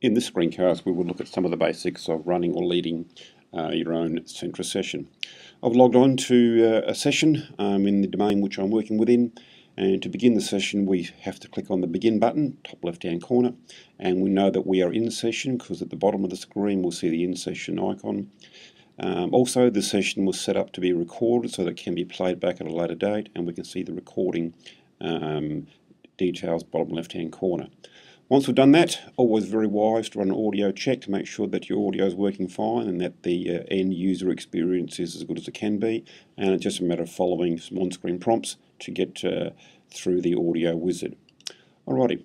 In this screencast, we will look at some of the basics of running or leading your own Centra session. I've logged on to a session in the domain which I'm working within, and to begin the session we have to click on the Begin button, top left hand corner, and we know that we are in session because at the bottom of the screen we'll see the in session icon. Also, the session was set up to be recorded so that it can be played back at a later date, and we can see the recording details bottom left hand corner. Once we've done that, always very wise to run an audio check to make sure that your audio is working fine and that the end user experience is as good as it can be, and it's just a matter of following some on-screen prompts to get through the audio wizard. Alrighty,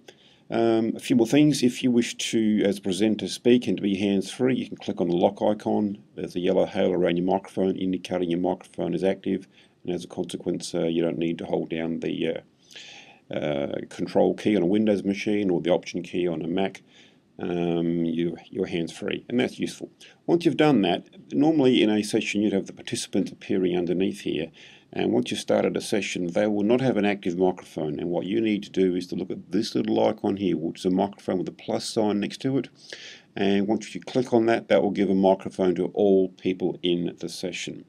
a few more things. If you wish to, as a presenter, speak and to be hands-free, you can click on the lock icon. There's a yellow halo around your microphone indicating your microphone is active, and as a consequence you don't need to hold down the control key on a Windows machine or the option key on a Mac. You're hands-free, and that's useful. Once you've done that, normally in a session you'd have the participants appearing underneath here, and once you've started a session they will not have an active microphone, and what you need to do is to look at this little icon here, which is a microphone with a plus sign next to it, and once you click on that, that will give a microphone to all people in the session.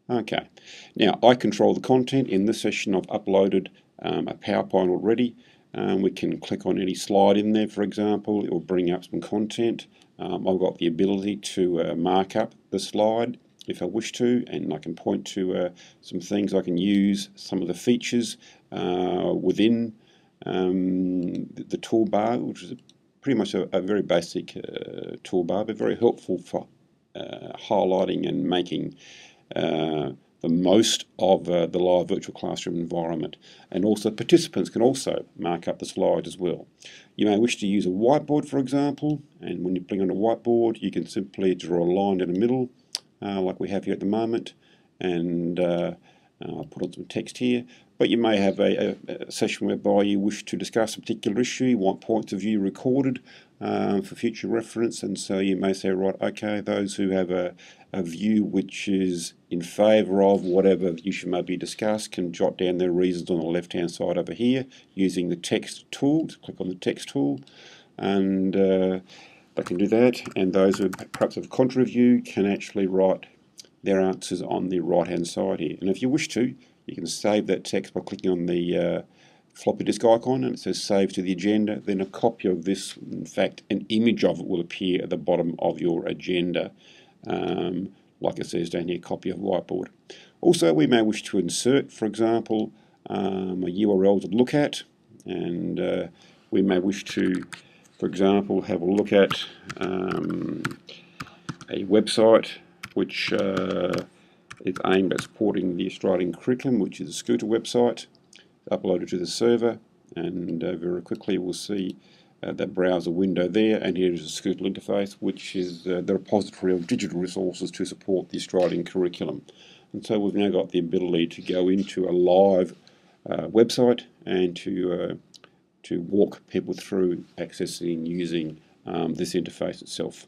Okay, now I control the content. In this session I've uploaded a PowerPoint already. We can click on any slide in there, for example. It will bring up some content. I've got the ability to mark up the slide if I wish to, and I can point to some things I can use, some of the features within the toolbar, which is pretty much a very basic toolbar, but very helpful for highlighting and making the most of the live virtual classroom environment. And also participants can also mark up the slide as well. You may wish to use a whiteboard, for example, and when you bring on a whiteboard you can simply draw a line in the middle like we have here at the moment, and I'll put on some text here. But you may have a session whereby you wish to discuss a particular issue, you want points of view recorded for future reference, and so you may say, right, okay, those who have a view which is in favour of whatever issue may be discussed can jot down their reasons on the left hand side over here using the text tool. Just click on the text tool, and they can do that, and those who perhaps have a contra view can actually write their answers on the right hand side here. And if you wish to, you can save that text by clicking on the floppy disk icon, and it says save to the agenda. Then a copy of this, in fact an image of it, will appear at the bottom of your agenda, like it says down here, copy of whiteboard. Also, we may wish to insert, for example, a URL to look at, and we may wish to, for example, have a look at a website which is aimed at supporting the Australian curriculum, which is a Scooter website, uploaded to the server, and very quickly we'll see that browser window there, and here is a Scooter interface, which is the repository of digital resources to support the Australian curriculum. And so we've now got the ability to go into a live website and to walk people through accessing and using this interface itself.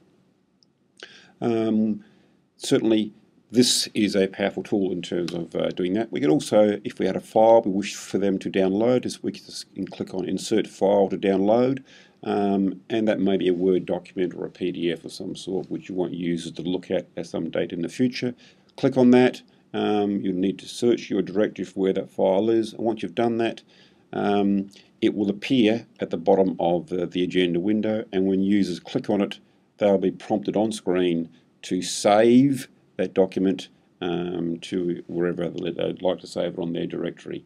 Certainly this is a powerful tool in terms of doing that. We can also, if we had a file we wish for them to download, we can click on Insert File to download, and that may be a Word document or a PDF of some sort which you want users to look at some date in the future. Click on that. You'll need to search your directory for where that file is, and once you've done that, it will appear at the bottom of the agenda window, and when users click on it they'll be prompted on screen to save that document to wherever they'd like to save it on their directory.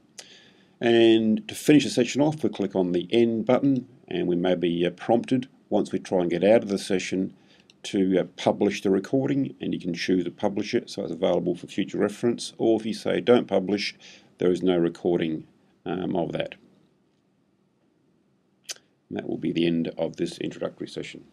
And to finish the session off, we click on the End button, and we may be prompted once we try and get out of the session to publish the recording, and you can choose to publish it so it's available for future reference, or if you say don't publish, there is no recording of that. And that will be the end of this introductory session.